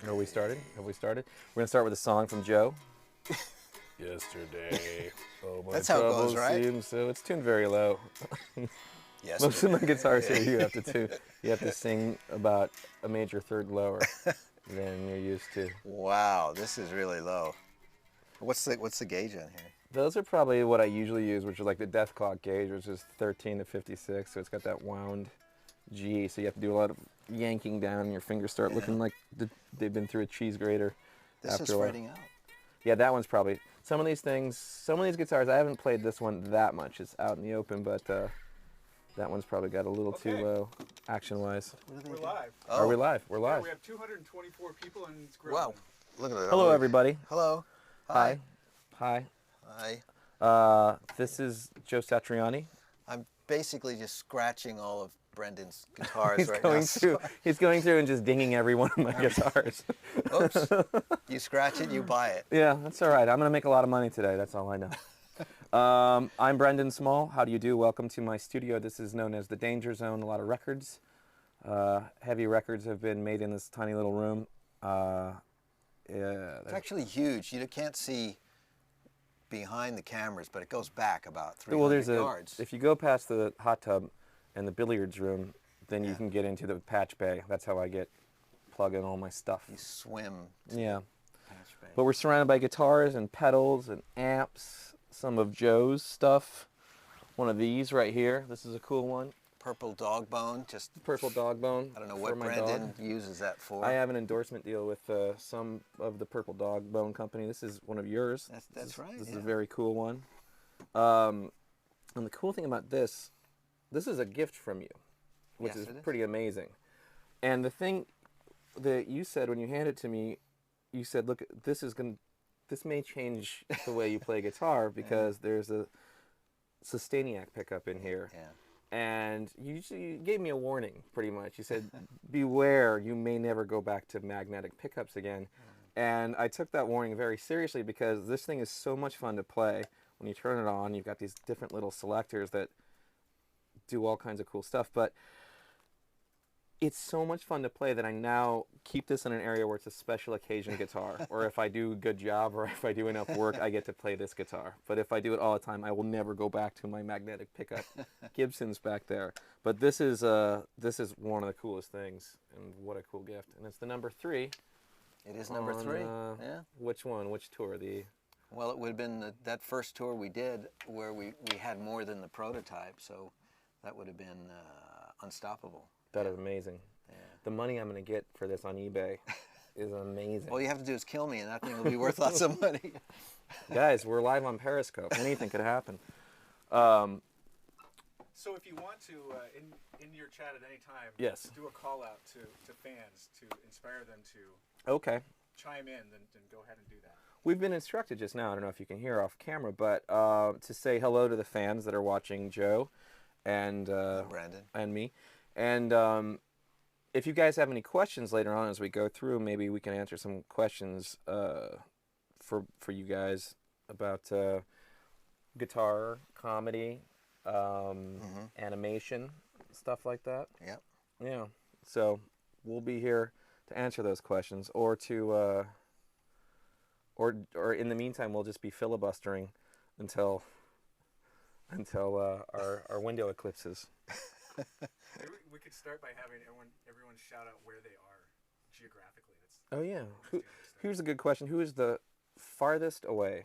Are we started? Have we started? We're gonna start with a song from Joe. Yesterday, oh my That's how it goes, troubles right? seem so. It's tuned very low. Yes. Most of my guitars here, you have to tune. You have to sing about a major third lower than you're used to. Wow, this is really low. What's the gauge on here? Those are probably what I usually use, which is like the Dethklok gauge, which is 13 to 56. So it's got that wound G. So you have to do a lot of yanking down, and your fingers start looking like they've been through a cheese grater. This is spreading out. Yeah, that one's probably some of these things. Some of these guitars, I haven't played this one that much. It's out in the open, but that one's probably got a little too low, action-wise. We're live. Oh. Are we live? We're live. Yeah, we have 224 people and it's growing. Wow, look at that. Hello, everybody. Hello. Hi. Hi. Hi. This is Joe Satriani. I'm basically just scratching all of Brendon's guitars He's right going now. through. He's going through and just dinging every one of my guitars. Oops. You scratch it, you buy it. Yeah, that's all right. I'm gonna make a lot of money today. That's all I know. I'm Brendon Small. How do you do? Welcome to my studio. This is known as the Danger Zone. A lot of records, heavy records, have been made in this tiny little room. It's actually huge. You can't see behind the cameras, but it goes back about 300 yards. If you go past the hot tub and the billiards room, then you can get into the patch bay. That's how I plug in all my stuff. You swim. Yeah. Patch bay. But we're surrounded by guitars and pedals and amps, some of Joe's stuff. One of these right here. This is a cool one. Purple dog bone. Just Purple dog bone. I don't know for what my Brendon dog. uses that for. I have an endorsement deal with some of the Purple Dog Bone Company. This is one of yours. That's right. This is a very cool one. And the cool thing about this is a gift from you, which Yes, is it is. pretty amazing. And the thing that you said when you handed it to me, you said, "Look, this may change the way you play guitar because there's a Sustainiac pickup in here." Yeah. And you gave me a warning, pretty much. You said, beware, you may never go back to magnetic pickups again. And I took that warning very seriously because this thing is so much fun to play. When you turn it on, you've got these different little selectors that do all kinds of cool stuff. But it's so much fun to play that I now keep this in an area where it's a special occasion guitar. Or if I do a good job or if I do enough work, I get to play this guitar. But if I do it all the time, I will never go back to my magnetic pickup. Gibson's back there. But this is one of the coolest things, and what a cool gift. And it's the number 3. It is number 3. Yeah. Which one? Which tour? Well, it would have been that first tour we did where we had more than the prototype, so that would have been Unstoppable. That is amazing. Yeah. The money I'm going to get for this on eBay is amazing. All you have to do is kill me, and that thing will be worth lots of money. Guys, we're live on Periscope. Anything could happen. So if you want to, in your chat at any time, Yes. do a call out to fans to inspire them to Okay. chime in, then go ahead and do that. We've been instructed just now, I don't know if you can hear off camera, but to say hello to the fans that are watching Joe and Brendon. and me. And if you guys have any questions later on as we go through, maybe we can answer some questions for you guys about guitar, comedy, animation, stuff like that. Yep. Yeah. So we'll be here to answer those questions, or to or in the meantime, we'll just be filibustering until our window eclipses. Maybe we could start by having everyone shout out where they are geographically. Oh yeah. Here's a good question. Who is the farthest away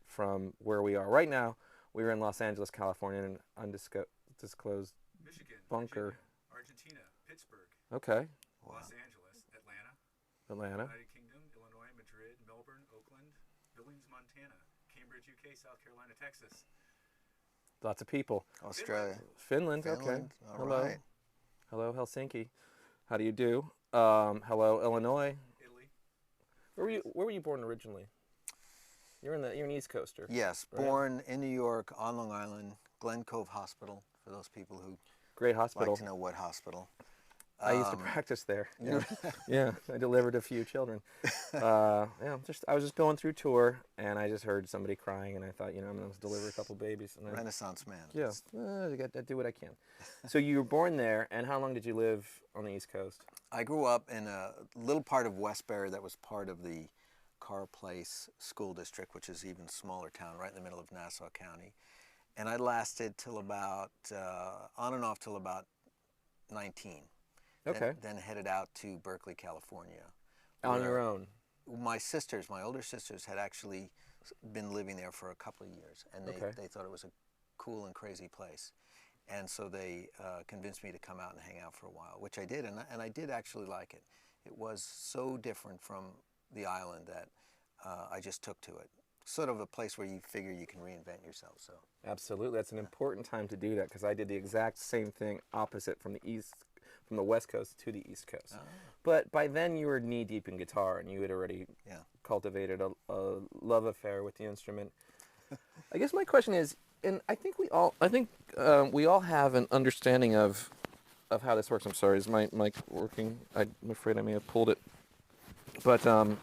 from where we are right now? We were in Los Angeles, California, in an undisclosed Michigan, bunker. Virginia, Argentina, Pittsburgh, Okay. Los Angeles, Atlanta, Atlanta. United Kingdom, Illinois, Madrid, Melbourne, Oakland, Billings, Montana, Cambridge, UK, South Carolina, Texas. Lots of people. Australia. Finland. Okay. Finland, all Hello. right. Hello, Helsinki. How do you do? Hello, Illinois. Italy. Where were you born originally? You're an East Coaster. Yes, right? born in New York on Long Island, Glen Cove Hospital, for those people who Great hospital. like to know what hospital. I used to practice there. Yeah, yeah. I delivered a few children. Yeah, I was just going through tour, and I just heard somebody crying, and I thought, I'm gonna deliver a couple babies. And Renaissance man. yeah, I do what I can. So you were born there, and how long did you live on the East Coast? I grew up in a little part of Westbury that was part of the Carr Place School District, which is an even smaller town right in the middle of Nassau County. And I lasted till about, on and off till about 19. Okay. Then headed out to Berkeley, California. On your own? My older sisters, had actually been living there for a couple of years, and they thought it was a cool and crazy place. And so they convinced me to come out and hang out for a while, which I did, and I did actually like it. It was so different from the island that I just took to it. Sort of a place where you figure you can reinvent yourself. So absolutely, that's an important time to do that, because I did the exact same thing opposite from the West Coast to the East Coast. But by then you were knee deep in guitar, and you had already cultivated a love affair with the instrument. I guess my question is, and I think we all have an understanding of how this works. I'm sorry, is my mic working? I'm afraid I may have pulled it. But can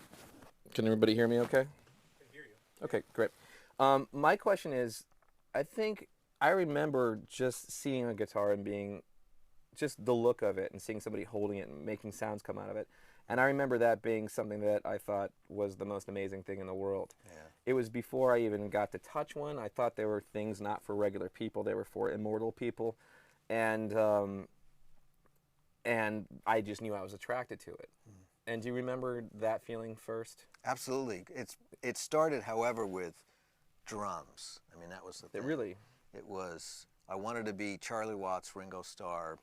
everybody hear me okay? I can hear you. Okay, great. My question is, I remember just seeing a guitar and being, just the look of it and seeing somebody holding it and making sounds come out of it. And I remember that being something that I thought was the most amazing thing in the world. yeah. It was before I even got to touch one. I thought they were things not for regular people. They were for immortal people. And I just knew I was attracted to it. And do you remember that feeling first? Absolutely. It started, however, with drums. I mean, that was the thing. It was, I wanted to be Charlie Watts, Ringo Starr,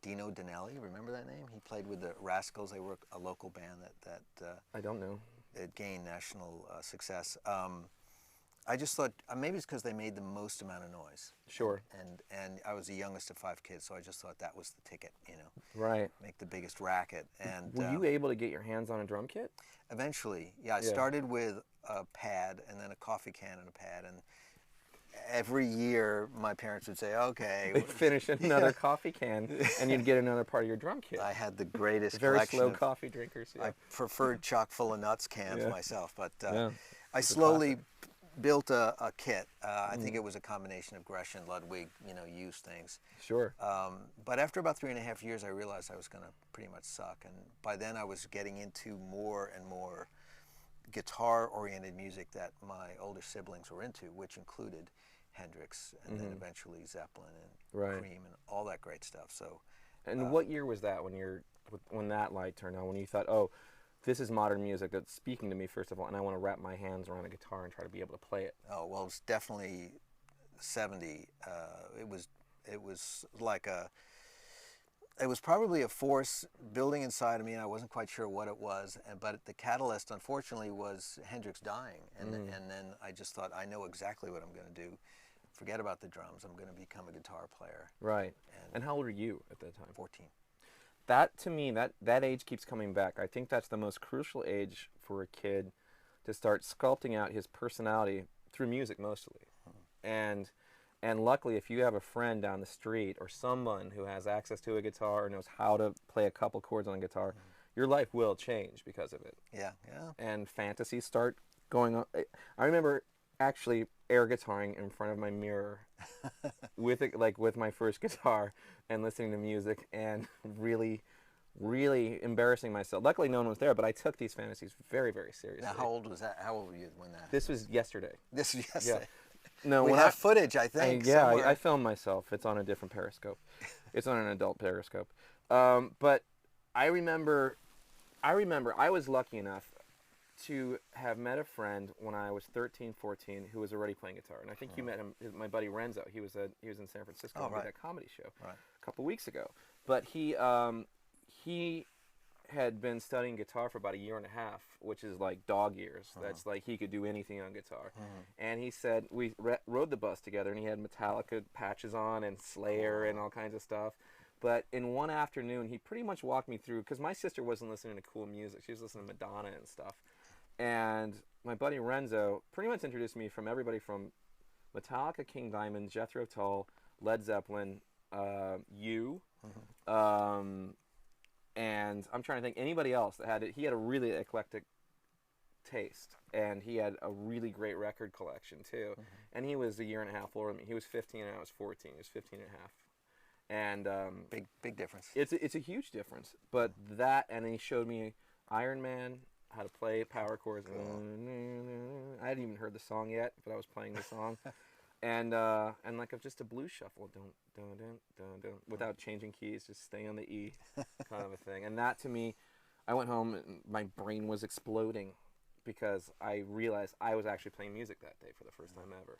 Dino Danelli. Remember that name? He played with the Rascals. They were a local band that I don't know. It gained national success. I just thought maybe it's because they made the most amount of noise. Sure. And I was the youngest of 5 kids, so I just thought that was the ticket, Right. make the biggest racket. And were you able to get your hands on a drum kit? Eventually, yeah. I started with a pad and then a coffee can and a pad, and every year my parents would say, "Okay." They'd finish another coffee can, and you'd get another part of your drum kit. I had the greatest very collection slow of, coffee drinkers. Yeah. I preferred chock full of nuts cans myself, but I It's a slowly built a kit. I think it was a combination of Gresham, Ludwig, used things. Sure. But after about 3.5 years, I realized I was going to pretty much suck. And by then I was getting into more and more guitar-oriented music that my older siblings were into, which included Hendrix and then eventually Zeppelin and Cream and all that great stuff. So. And what year was that when that light turned on, when you thought, oh, this is modern music that's speaking to me, first of all, and I want to wrap my hands around a guitar and try to be able to play it? Oh, well, it's definitely 70. It was like it was probably a force building inside of me, and I wasn't quite sure what it was. But the catalyst, unfortunately, was Hendrix dying. And then I just thought, I know exactly what I'm going to do. Forget about the drums. I'm going to become a guitar player. Right. And how old were you at that time? 14. That, to me, that age keeps coming back. I think that's the most crucial age for a kid to start sculpting out his personality through music mostly. And luckily, if you have a friend down the street or someone who has access to a guitar or knows how to play a couple chords on a guitar, your life will change because of it. Yeah. And fantasies start going on. I remember actually air guitaring in front of my mirror with my first guitar and listening to music and really embarrassing myself. Luckily no one was there, but I took these fantasies very, very seriously. Now, how old was that? How old were you when that happened? This was yesterday. This was yesterday. Yeah. No, we have footage, I think. I filmed myself. It's on a different Periscope. It's on an adult Periscope. But I remember I was lucky enough to have met a friend when I was 13, 14 who was already playing guitar. And I think you met him, my buddy Renzo. He was in San Francisco and did that comedy show a couple weeks ago. But he had been studying guitar for about 1.5 years, which is like dog years. That's like he could do anything on guitar. And he said, we rode the bus together, and he had Metallica patches on and Slayer and all kinds of stuff. But in one afternoon, he pretty much walked me through, because my sister wasn't listening to cool music. She was listening to Madonna and stuff. And my buddy Renzo pretty much introduced me from everybody from Metallica, King Diamond, Jethro Tull, Led Zeppelin, And I'm trying to think anybody else that had it. He had a really eclectic taste, and he had a really great record collection too. And he was a year and a half older than me. He was 15 and I was 14. He was 15 and a half. And big difference. It's a huge difference. But that, and then he showed me Iron Man, how to play power chords. Cool. I hadn't even heard the song yet, but I was playing the song. And like just a blues shuffle, without changing keys, just stay on the E, kind of a thing. And that, to me, I went home and my brain was exploding because I realized I was actually playing music that day for the first time ever.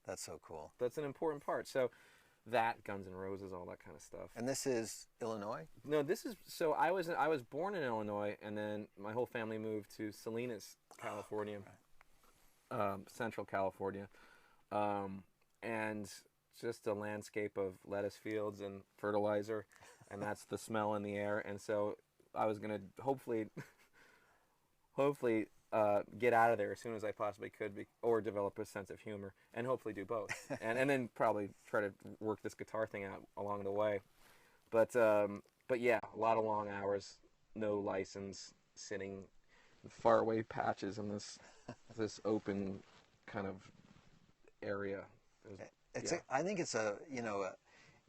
That's so cool. That's an important part. So that, Guns N' Roses, all that kind of stuff. And this is Illinois? No, so I was born in Illinois, and then my whole family moved to Salinas, California, Central California. And just a landscape of lettuce fields and fertilizer, and that's the smell in the air. And so I was going to hopefully get out of there as soon as I possibly could, or develop a sense of humor, and hopefully do both. and then probably try to work this guitar thing out along the way. But yeah, a lot of long hours, no license, sitting in faraway patches in this open kind of area. I think it's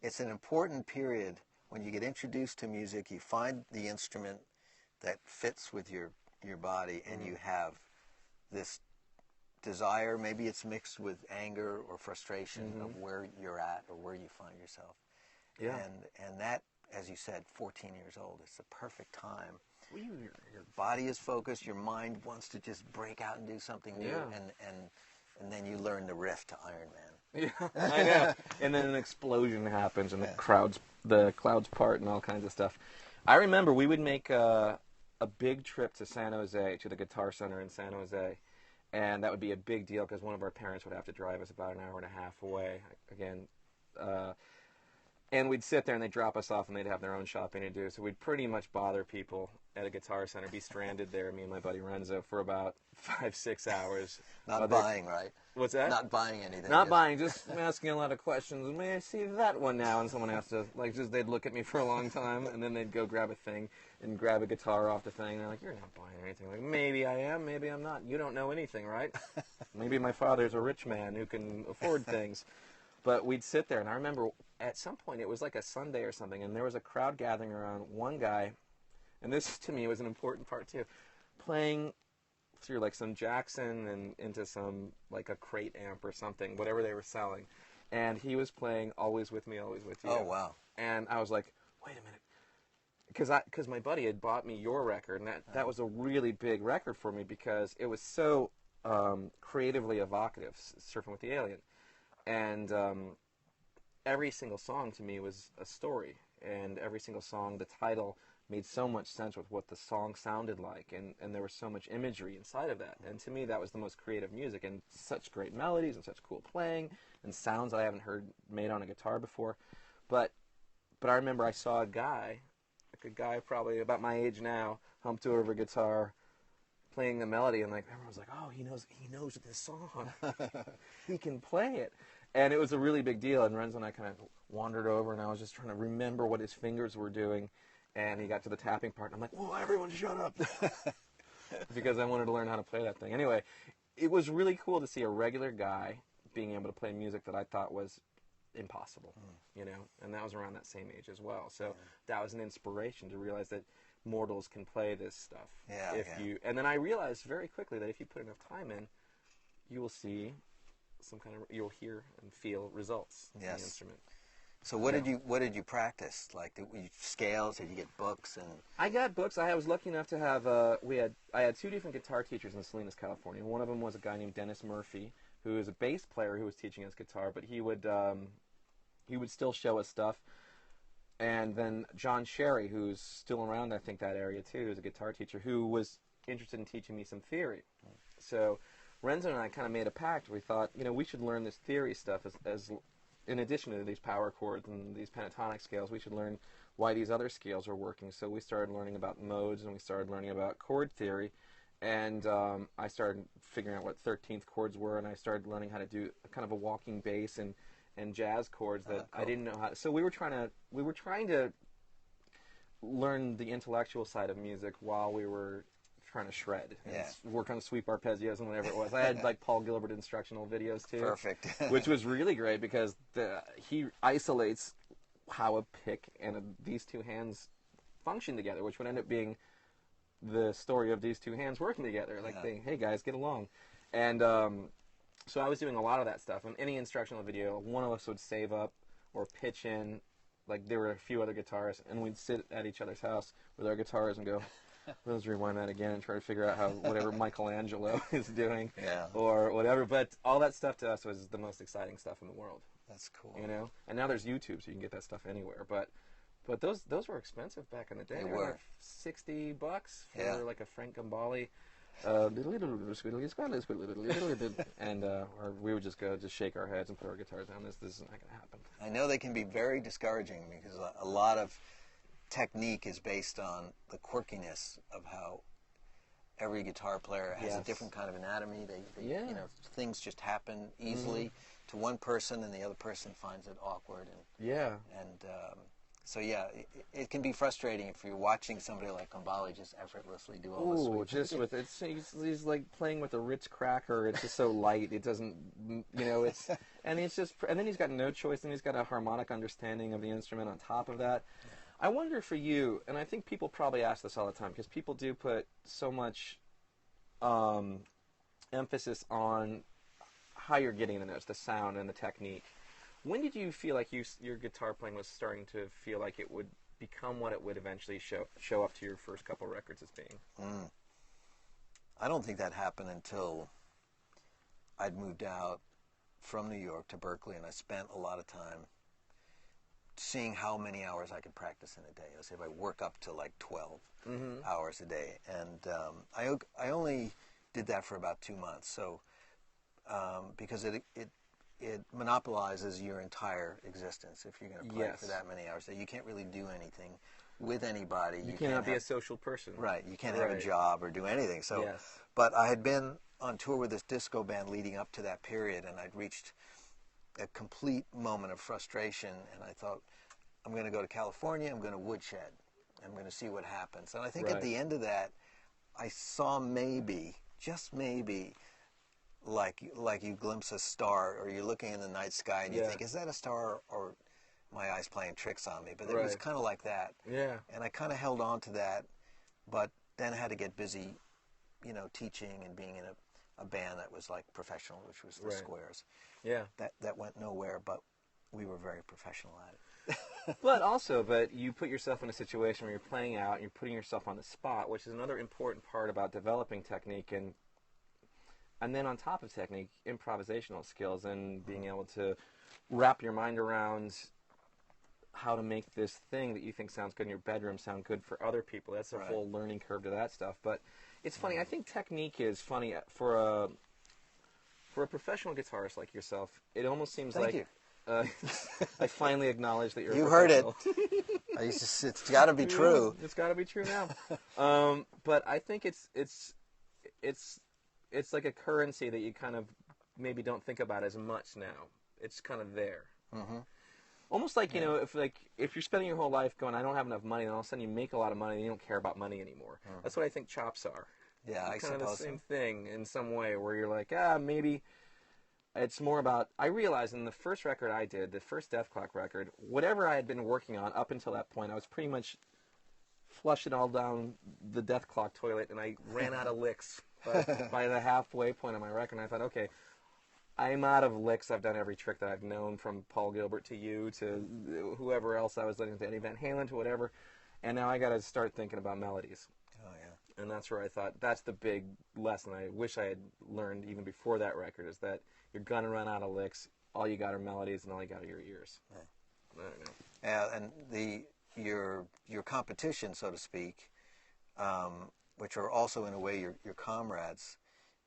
it's an important period when you get introduced to music. You find the instrument that fits with your body, and you have this desire. Maybe it's mixed with anger or frustration of where you're at or where you find yourself. Yeah. And that, as you said, 14 years old, it's the perfect time. Your body is focused. Your mind wants to just break out and do something new. Yeah. And then you learn the riff to Iron Man. Yeah, I know. And then an explosion happens, and the clouds part, and all kinds of stuff. I remember we would make a big trip to San Jose, to the Guitar Center in San Jose, and that would be a big deal because one of our parents would have to drive us about an hour and a half away. Again, and we'd sit there, and they'd drop us off, and they'd have their own shopping to do. So we'd pretty much bother people at a Guitar Center, be stranded there, me and my buddy Renzo, for about 5-6 hours. Not buying, right? What's that? Not buying anything. Not buying, just asking a lot of questions. May I see that one now? And someone has to, they'd look at me for a long time, and then they'd go grab a thing and grab a guitar off the thing. And they're like, "You're not buying anything." Like, maybe I am, maybe I'm not. You don't know anything, right? Maybe my father's a rich man who can afford things. But we'd sit there, and I remember at some point, it was like a Sunday or something, and there was a crowd gathering around one guy, and this, to me, was an important part, too, playing through some Jackson and into some a crate amp or something, whatever they were selling, and he was playing "Always With Me, Always With You." Oh, wow. And I was like, wait a minute, because my buddy had bought me your record, and that was a really big record for me because it was so creatively evocative, Surfing with the Alien, and every single song to me was a story, and every single song, the title made so much sense with what the song sounded like, and there was so much imagery inside of that. And to me, that was the most creative music, and such great melodies, and such cool playing, and sounds I haven't heard made on a guitar before. But I remember I saw a guy probably about my age now, humped over a guitar, playing the melody, and everyone was like, "Oh, he knows this song. He can play it." And it was a really big deal, and Renzo and I kind of wandered over, and I was just trying to remember what his fingers were doing. And he got to the tapping part, and I'm like, "Whoa, everyone shut up." Because I wanted to learn how to play that thing. Anyway, it was really cool to see a regular guy being able to play music that I thought was impossible, and that was around that same age as well. So that was an inspiration to realize that mortals can play this stuff. And then I realized very quickly that if you put enough time in, you will see you'll hear and feel results in the instrument. So what did you practice? Scales? Did you get books? And I got books. I was lucky enough to have I had 2 different guitar teachers in Salinas, California. One of them was a guy named Dennis Murphy, who is a bass player who was teaching us guitar, but he would still show us stuff. And then John Sherry, who's still around, I think, that area too, is a guitar teacher who was interested in teaching me some theory. So Renzo and I kind of made a pact. We thought, we should learn this theory stuff as in addition to these power chords and these pentatonic scales, we should learn why these other scales are working. So we started learning about modes, and we started learning about chord theory, and I started figuring out what 13th chords were, and I started learning how to do kind of a walking bass and and jazz chords that I didn't know how to. So we were trying to learn the intellectual side of music while we were trying to shred and work on sweep arpeggios and whatever it was. I had like Paul Gilbert instructional videos too. Perfect. Which was really great because he isolates how a pick and these two hands function together, which would end up being the story of these two hands working together. Like, hey guys, get along. And so I was doing a lot of that stuff. On any instructional video, one of us would save up or pitch in. Like, there were a few other guitarists, and we'd sit at each other's house with our guitars and go, let's rewind that again and try to figure out how whatever Michelangelo is doing or whatever. But all that stuff to us was the most exciting stuff in the world. That's cool. You know? And now there's YouTube, so you can get that stuff anywhere. But those were expensive back in the day. They were. Like $60 for like a Frank Gambale. And we would just shake our heads and put our guitars down. This is not going to happen. I know they can be very discouraging because a lot of technique is based on the quirkiness of how every guitar player has a different kind of anatomy. You know, things just happen easily to one person, and the other person finds it awkward. So it can be frustrating if you're watching somebody like Gambale just effortlessly do all this. He's like playing with a Ritz cracker. It's just so light. It doesn't, and then he's got no choice, and he's got a harmonic understanding of the instrument on top of that. Yeah. I wonder for you, and I think people probably ask this all the time because people do put so much emphasis on how you're getting the notes, the sound, and the technique. When did you feel like your guitar playing was starting to feel like it would become what it would eventually show up to your first couple records as being? I don't think that happened until I'd moved out from New York to Berkeley, and I spent a lot of time seeing how many hours I could practice in a day. Let's say if I work up to like 12 hours a day, and I only did that for about 2 months. So because it monopolizes your entire existence if you're going to play for that many hours. You can't really do anything with anybody. You cannot be a social person. Right. You can't have a job or do anything. So, but I had been on tour with this disco band leading up to that period, and I'd reached a complete moment of frustration, and I thought, I'm going to go to California, I'm going to woodshed, I'm going to see what happens. And I think at the end of that, I saw maybe, just maybe, like you glimpse a star, or you're looking in the night sky and you think, is that a star or my eyes playing tricks on me? But it was kind of like that. Yeah. And I kind of held on to that, but then I had to get busy, teaching and being in a band that was like professional, which was the Squares. Yeah. That went nowhere, but we were very professional at it. But you put yourself in a situation where you're playing out and you're putting yourself on the spot, which is another important part about developing technique, and then on top of technique, improvisational skills and being able to wrap your mind around how to make this thing that you think sounds good in your bedroom sound good for other people. That's a whole learning curve to that stuff. But it's funny. I think technique is funny for a professional guitarist like yourself. It almost seems Thank you. I finally acknowage that you're you a heard it. professional. It's got to be true. It's got to be true now. But I think it's like a currency that you kind of maybe don't think about as much now. It's kind of there. Mm-hmm. Almost like, if you're spending your whole life going, I don't have enough money, and all of a sudden you make a lot of money and you don't care about money anymore. Mm-hmm. That's what I think chops are. Yeah, it's kind of the same thing in some way, where you're like, maybe it's more about, I realized in the first record I did, the first Dethklok record, whatever I had been working on up until that point, I was pretty much flushing all down the Dethklok toilet, and I ran out of licks by the halfway point of my record. And I thought, okay, I'm out of licks. I've done every trick that I've known, from Paul Gilbert to you to whoever else I was listening to, Eddie Van Halen to whatever. And now I got to start thinking about melodies. Oh, yeah. And that's where I thought, that's the big lesson I wish I had learned even before that record, is that you're going to run out of licks. All you got are melodies, and all you got are your ears. Yeah. I don't know. Yeah, and your competition, so to speak, which are also in a way your comrades,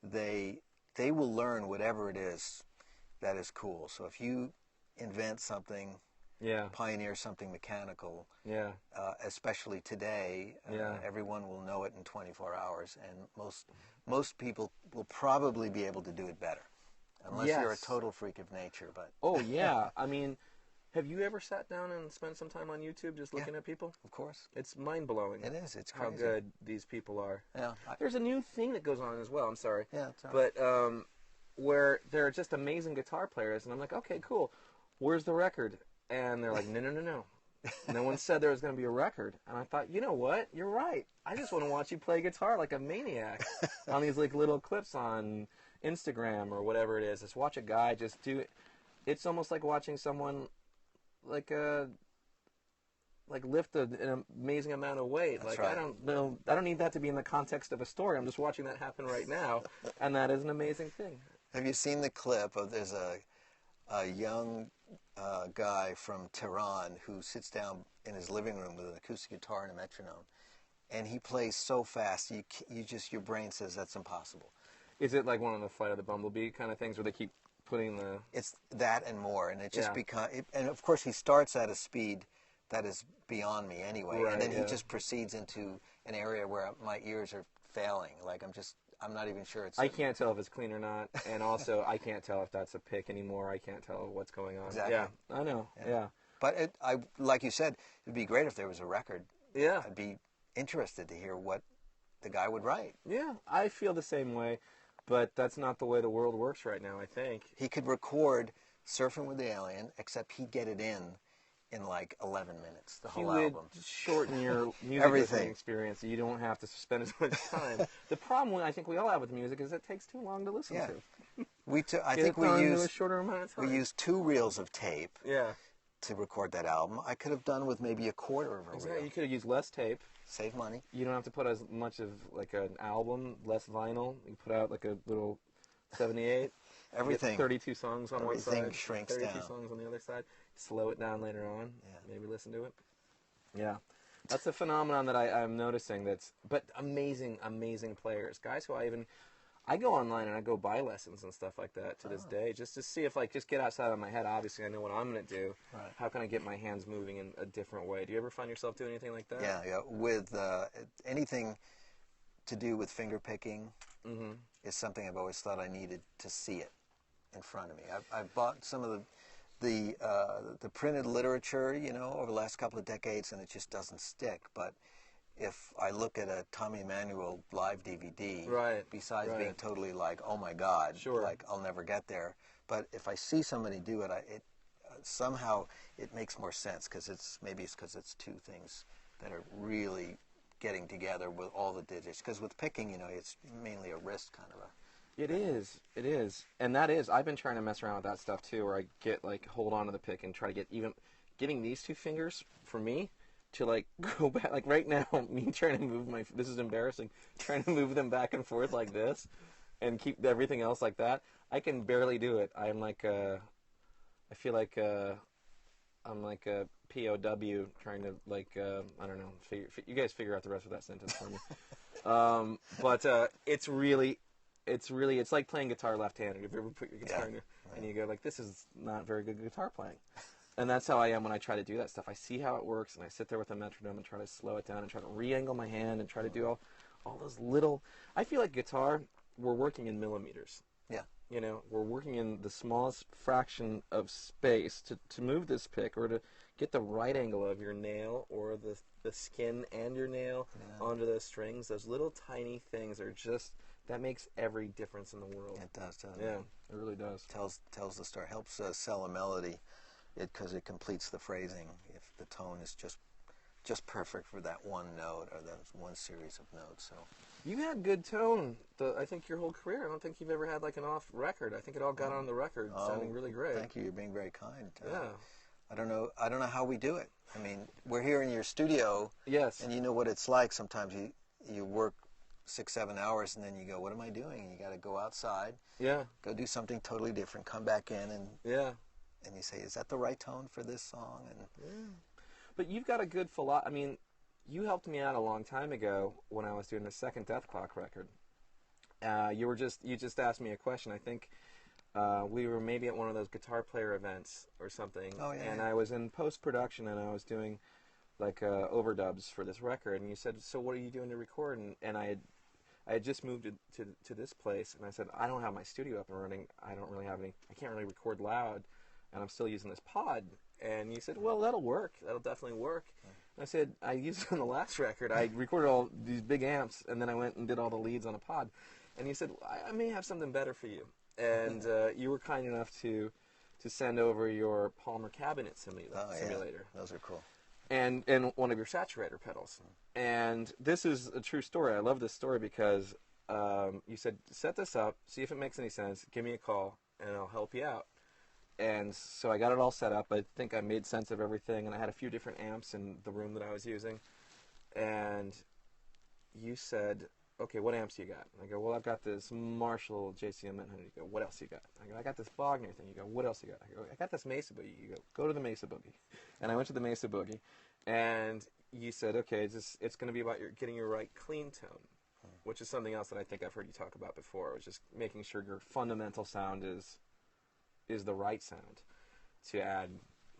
they will learn whatever it is that is cool. So if you invent something, pioneer something mechanical, especially today, everyone will know it in 24 hours, and most people will probably be able to do it better. Unless you're a total freak of nature, but... Oh, yeah. I mean, have you ever sat down and spent some time on YouTube just looking at people? Of course. It's mind-blowing. It is. It's crazy. How good these people are. Yeah. There's a new thing that goes on as well. I'm sorry. Yeah, it's all right. But where they're just amazing guitar players, and I'm like, okay, cool. Where's the record? And they're like, no. No one said there was going to be a record. And I thought, you know what? You're right. I just want to watch you play guitar like a maniac on these like little clips on Instagram or whatever it is. Just watch a guy just do it. It's almost like watching someone like lift an amazing amount of weight. That's like right. I don't need that to be in the context of a story. I'm just watching that happen right now, and that is an amazing thing. Have you seen the clip of there's a young guy from Tehran who sits down in his living room with an acoustic guitar and a metronome, and he plays so fast your brain says that's impossible. Is it like one of the Flight of the Bumblebee kind of things where they keep putting the... It's that and more, and it just and of course he starts at a speed that is beyond me anyway, right, and then he just proceeds into an area where my ears are failing. Like I'm not even sure it's... I can't tell if it's clean or not, and also I can't tell if that's a pick anymore. I can't tell what's going on. Exactly. Yeah, I know. Yeah. But like you said, it'd be great if there was a record. Yeah. I'd be interested to hear what the guy would write. Yeah, I feel the same way, but that's not the way the world works right now, I think. He could record Surfing with the Alien, except he'd get it in like 11 minutes, the whole album. He would shorten your music listening experience. You don't have to spend as much time. The problem I think we all have with music is it takes too long to listen to. I think we used a shorter amount of time. We used 2 reels of tape. Yeah. To record that album. I could have done with maybe a quarter of a reel. You could have used less tape. Save money. You don't have to put as much of like an album, less vinyl. You put out like a little 78. Everything. 32 songs on one side. Everything shrinks 32 down. songs on the other side. Slow it down later on. Yeah. Maybe listen to it. Yeah. That's a phenomenon that I'm noticing. But amazing players. Guys who I go online and I go buy lessons and stuff like that to this day, just to see if just get outside of my head. Obviously, I know what I'm going to do. Right. How can I get my hands moving in a different way? Do you ever find yourself doing anything like that? Yeah. With anything to do with finger picking is something I've always thought I needed to see it in front of me. I've bought some of the printed literature, over the last couple of decades, and it just doesn't stick. But if I look at a Tommy Emmanuel live DVD, besides being totally like, oh my God, like I'll never get there. But if I see somebody do it, somehow it makes more sense because it's 2 things that are really getting together with all the digits. Because with picking, it's mainly a wrist kind of a... It is. And that is, I've been trying to mess around with that stuff too, where I get hold on to the pick and try to getting these 2 fingers for me to go back, right now, me trying to move this is embarrassing, trying to move them back and forth like this and keep everything else like that. I can barely do it. I'm I feel like I'm like a POW trying to I don't know, you guys figure out the rest of that sentence for me. But it's like playing guitar left-handed. If you ever put your guitar in and you go this is not very good guitar playing. And that's how I am when I try to do that stuff. I see how it works, and I sit there with a metronome and try to slow it down and try to re-angle my hand and try to do all those little... I feel like guitar, we're working in millimeters. Yeah. We're working in the smallest fraction of space to move this pick or to get the right angle of your nail or the skin and your nail onto those strings. Those little tiny things are just... That makes every difference in the world. It does, doesn't it? Yeah, it really does. Tells the story. Helps sell a melody. Because it completes the phrasing if the tone is just perfect for that one note or that one series of notes. So you had good tone. I think your whole career. I don't think you've ever had an off record. I think it all got on the record, sounding really great. Thank you. You're being very kind. Yeah. I don't know how we do it. I mean, we're here in your studio. Yes. And you know what it's like. Sometimes you work 6-7 hours and then you go, what am I doing? And you got to go outside. Yeah. Go do something totally different. Come back in and and you say, is that the right tone for this song? And But you've got a good philosophy. I mean, you helped me out a long time ago when I was doing the second Dethklok record. You just asked me a question. I think we were maybe at one of those guitar player events or something. Oh, yeah. And I was in post-production and I was doing overdubs for this record. And you said, so what are you doing to record? And I I had just moved to this place, and I said, I don't have my studio up and running. I can't really record loud, and I'm still using this pod. And you said, well, that'll work. That'll definitely work. And I said, I used it on the last record. I recorded all these big amps, and then I went and did all the leads on a pod. And you said, I may have something better for you. And you were kind enough to send over your Palmer cabinet simulator. Those are cool. And one of your saturator pedals. And this is a true story. I love this story because you said, set this up, see if it makes any sense, give me a call, and I'll help you out. And so I got it all set up. I think I made sense of everything, and I had a few different amps in the room that I was using. And you said, okay, what amps you got? And I go, well, I've got this Marshall JCM 900. You go, what else you got? I go, I got this Bogner thing. You go, what else you got? I go, I got this Mesa Boogie. You go to the Mesa Boogie. And I went to the Mesa Boogie, and you said, okay, it's going to be about getting your right clean tone, which is something else that I think I've heard you talk about before, which is making sure your fundamental sound is the right sound to add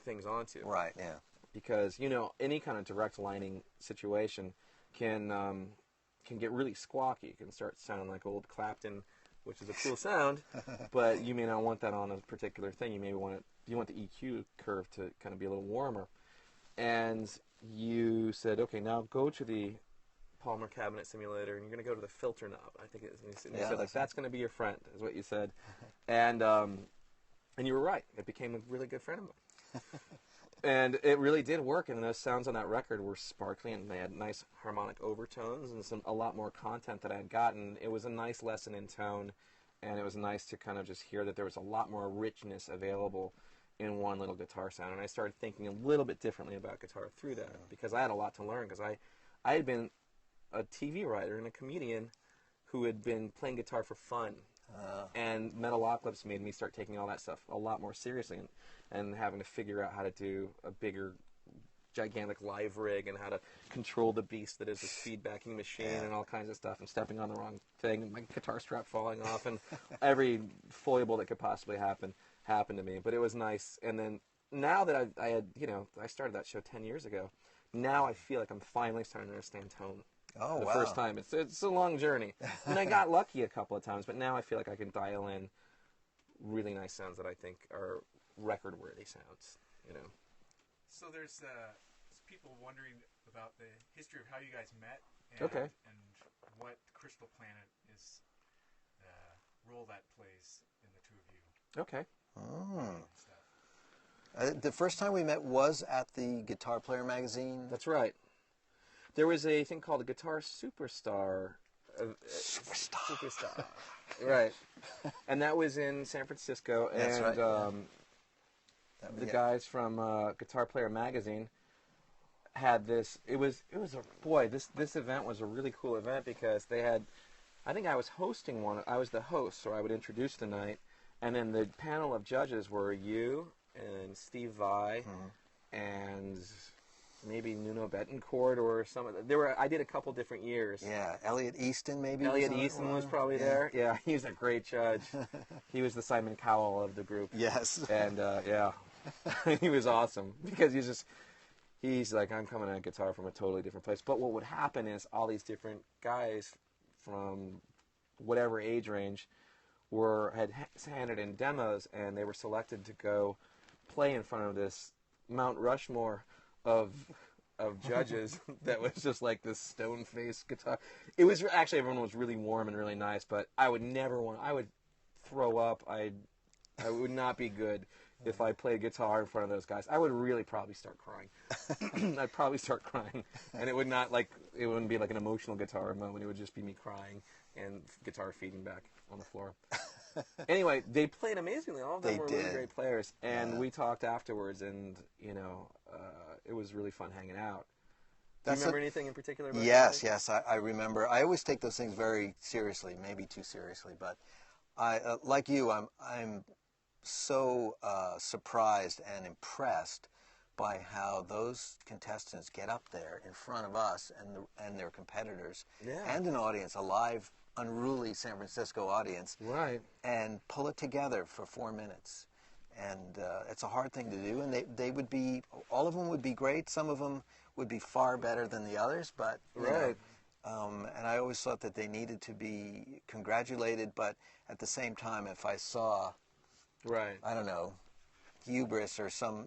things onto. Right, yeah. Because, any kind of direct lining situation can get really squawky. It can start sounding like old Clapton, which is a cool sound, but you may not want that on a particular thing. You want the EQ curve to kind of be a little warmer. And you said, okay, now go to the Palmer cabinet simulator, and you're going to go to the filter knob. I think you said, that's going to be your friend, is what you said. And you were right. It became a really good friend of mine. And it really did work, and those sounds on that record were sparkly, and they had nice harmonic overtones and a lot more content that I had gotten. It was a nice lesson in tone, and it was nice to kind of just hear that there was a lot more richness available in one little guitar sound. And I started thinking a little bit differently about guitar through that, because I had a lot to learn, because I had been a TV writer and a comedian who had been playing guitar for fun. And Metalocalypse made me start taking all that stuff a lot more seriously, and having to figure out how to do a bigger, gigantic live rig, and how to control the beast that is this feedbacking machine, and all kinds of stuff, and stepping on the wrong thing, and my guitar strap falling off, and every foible that could possibly happen happened to me. But it was nice. And then now that I started that show 10 years ago, now I feel like I'm finally starting to understand tone. Oh, the wow. first time. It's a long journey. And I got lucky a couple of times, but now I feel like I can dial in really nice sounds that I think are record-worthy sounds, So there's people wondering about the history of how you guys met, and what Crystal Planet is, the role that plays in the two of you. Okay. The first time we met was at the Guitar Player magazine. That's right. There was a thing called a Guitar Superstar. Superstar. Right. And that was in San Francisco. That's and right. The guys from Guitar Player magazine had this. This event was a really cool event, because they had, I think I was hosting one. I was the host, so I would introduce the night. And then the panel of judges were you and Steve Vai and maybe Nuno Betancourt or some of the, I did a couple different years. Yeah, Elliot Easton maybe. Elliot Easton was probably there. Yeah, he's a great judge. He was the Simon Cowell of the group. Yes. And he was awesome, because he's like, I'm coming at guitar from a totally different place. But what would happen is all these different guys from whatever age range had handed in demos, and they were selected to go play in front of this Mount Rushmore of judges that was just like this stone-faced guitar. It was actually, everyone was really warm and really nice, but I would throw up. I would not be good if I played guitar in front of those guys. I would really probably start crying. I'd probably start crying, and it wouldn't be like an emotional guitar moment. It would just be me crying and guitar feeding back on the floor. Anyway, they played amazingly. All of them were really great players, and we talked afterwards, and it was really fun hanging out. Do you remember anything in particular about that? Yes, I remember. I always take those things very seriously, maybe too seriously, but I, like you, I'm so surprised and impressed by how those contestants get up there in front of us and their competitors and an audience, a live, unruly San Francisco audience, right, and pull it together for 4 minutes. And it's a hard thing to do, and they would be, all of them would be great. Some of them would be far better than the others, but you know, And I always thought that they needed to be congratulated, but at the same time, if I saw, Right. I don't know, hubris or some,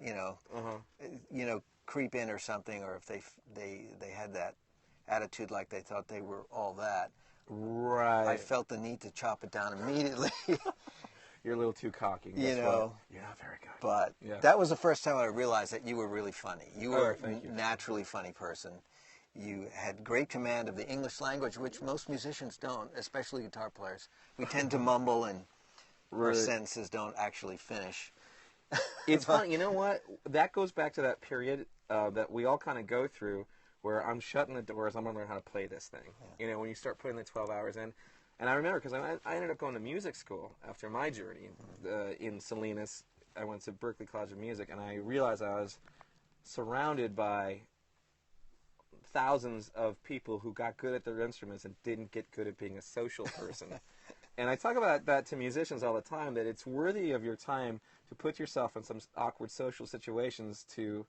creep in or something, or if they had that attitude like they thought they were all that, Right. I felt the need to chop it down immediately. You're a little too cocky. You know, you're not very good. But that was the first time I realized that you were really funny. You were thank you. a naturally funny person. You had great command of the English language, which most musicians don't, especially guitar players. We tend to mumble and our sentences don't actually finish. It's funny, you know what? That goes back to that period that we all kind of go through where I'm shutting the doors, I'm going to learn how to play this thing. Yeah. You know, when you start putting the 12 hours in. And I remember, because I ended up going to music school after my journey in Salinas. I went to Berklee College of Music, and I realized I was surrounded by thousands of people who got good at their instruments and didn't get good at being a social person. And I talk about that to musicians all the time, that it's worthy of your time to put yourself in some awkward social situations to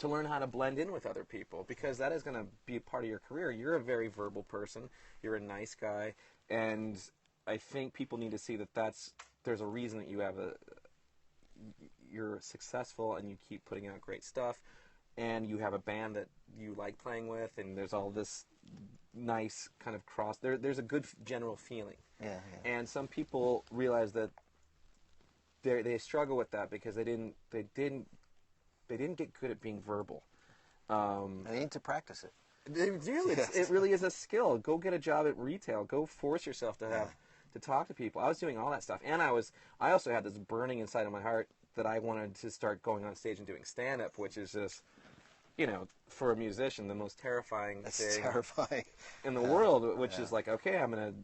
learn how to blend in with other people, because that is going to be a part of your career. You're a very verbal person. You're a nice guy. And I think people need to see that there's a reason that you're successful and you keep putting out great stuff, and you have a band that you like playing with, and there's all this nice kind of there's a good general feeling. Yeah. And some people realize that they struggle with that because they didn't get good at being verbal. They need to practice it. They do. It really is a skill. Go get a job at retail. Go force yourself to to talk to people. I was doing all that stuff, and I also had this burning inside of my heart that I wanted to start going on stage and doing stand-up, which is just, for a musician, the most terrifying thing in the world. Which is like, okay, I'm gonna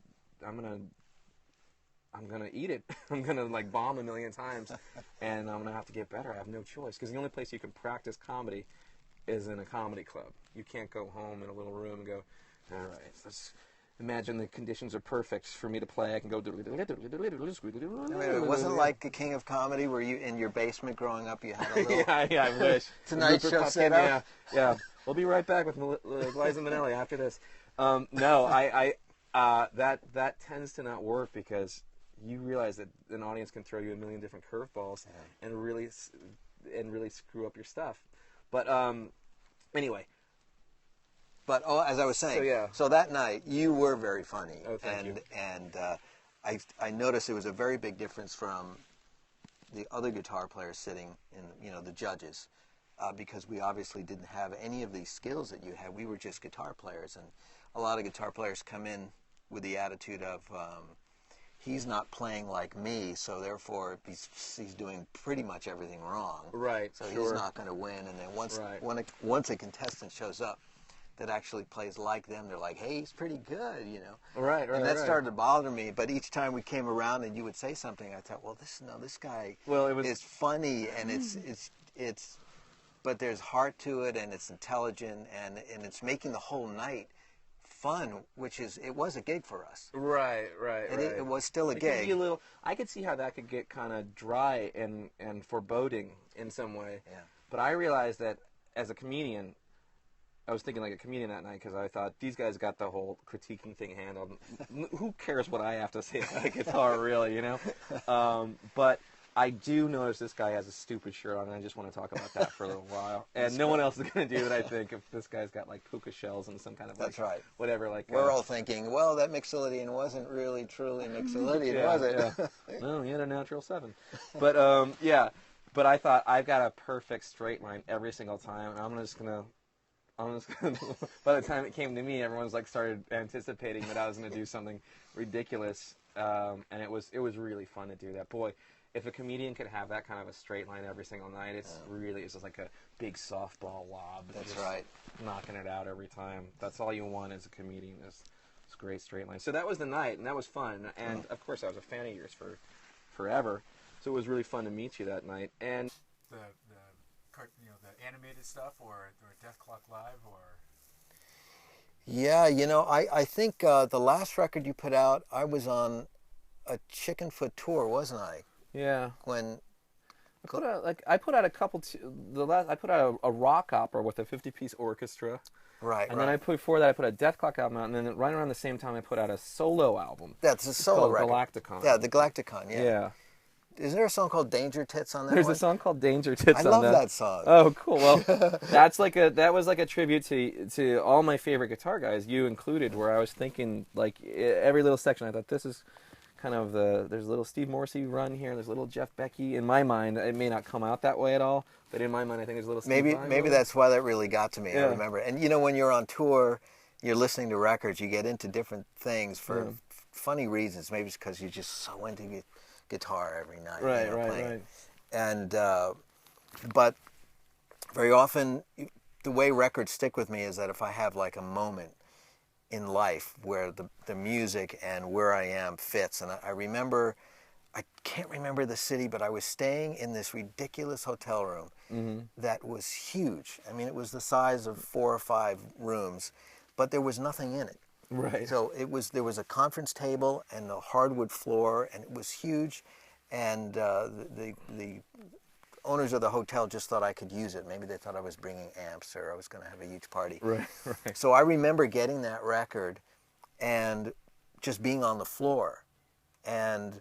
eat it. I'm gonna bomb a million times, and I'm gonna have to get better. I have no choice, because the only place you can practice comedy is in a comedy club. You can't go home in a little room and go, all right, let's imagine the conditions are perfect for me to play. I can go. It wasn't like the King of Comedy where you in your basement growing up you had a little yeah, I wish. Tonight Show set up. Yeah. We'll be right back with Liza Minnelli after this. No, that tends to not work, because you realize that an audience can throw you a million different curveballs and really screw up your stuff. But anyway. But as I was saying, so that night you were very funny. Oh, thank you. And I noticed it was a very big difference from the other guitar players sitting in, the judges, because we obviously didn't have any of these skills that you had. We were just guitar players, and a lot of guitar players come in with the attitude of, he's not playing like me, so therefore he's doing pretty much everything wrong. Right. So he's not going to win. And then once a contestant shows up that actually plays like them, they're like, hey, he's pretty good, Right. And that started to bother me. But each time we came around and you would say something, I thought, well, this guy is funny, and it's but there's heart to it, and it's intelligent, and it's making the whole night fun, it was a gig for us. Right. It was still a gig. I could see how that could get kind of dry and foreboding in some way. Yeah. But I realized that as a comedian, I was thinking like a comedian that night, because I thought, these guys got the whole critiquing thing handled. Who cares what I have to say about a guitar, really, But I do notice this guy has a stupid shirt on, and I just want to talk about that for a little while. And no one else is going to do it, I think, if this guy's got puka shells and some kind of That's right. Whatever. We're all thinking, well, that Mixolydian wasn't really truly Mixolydian, was it? Yeah. Well, he had a natural 7. But But I thought, I've got a perfect straight line every single time, and I'm just gonna. By the time it came to me, everyone's started anticipating that I was going to do something ridiculous, and it was really fun to do that. Boy, if a comedian could have that kind of a straight line every single night, it's just like a big softball lob. That's right. Knocking it out every time. That's all you want as a comedian is great straight line. So that was the night, and that was fun. And of course, I was a fan of yours for forever. So it was really fun to meet you that night. And the animated stuff, or Dethklok Live, or yeah, I think the last record you put out, I was on a Chicken Foot tour, wasn't I? Yeah. When I put out a couple. I put out a rock opera with a 50-piece orchestra. Right. And then before that, I put a Dethklok album out, and then right around the same time, I put out a solo album. That's a solo record. Galacticon. Yeah, the Galacticon. Yeah. Yeah. Isn't there a song called Danger Tits on that There's one? a song called Danger Tits on that. I love that song. Oh, cool. Well, that was like a tribute to all my favorite guitar guys, you included, where I was thinking, like, every little section, I thought this is kind of there's a little Steve Morrissey run here, there's a little Jeff Becky. In my mind, it may not come out that way at all, but in my mind, I think there's a little Steve Maybe that's why that really got to me. Yeah. I remember. And, you know, when you're on tour, you're listening to records, you get into different things for funny reasons. Maybe it's because you're just so into guitar every night. Right. And but very often the way records stick with me is that if I have like a moment in life where the music and where I am fits, and I remember, I can't remember the city, but I was staying in this ridiculous hotel room that was huge. I mean, it was the size of 4 or 5 rooms, but there was nothing in it. Right. So there was a conference table and a hardwood floor, and it was huge. And the owners of the hotel just thought I could use it. Maybe they thought I was bringing amps or I was going to have a huge party. Right. So I remember getting that record and just being on the floor, and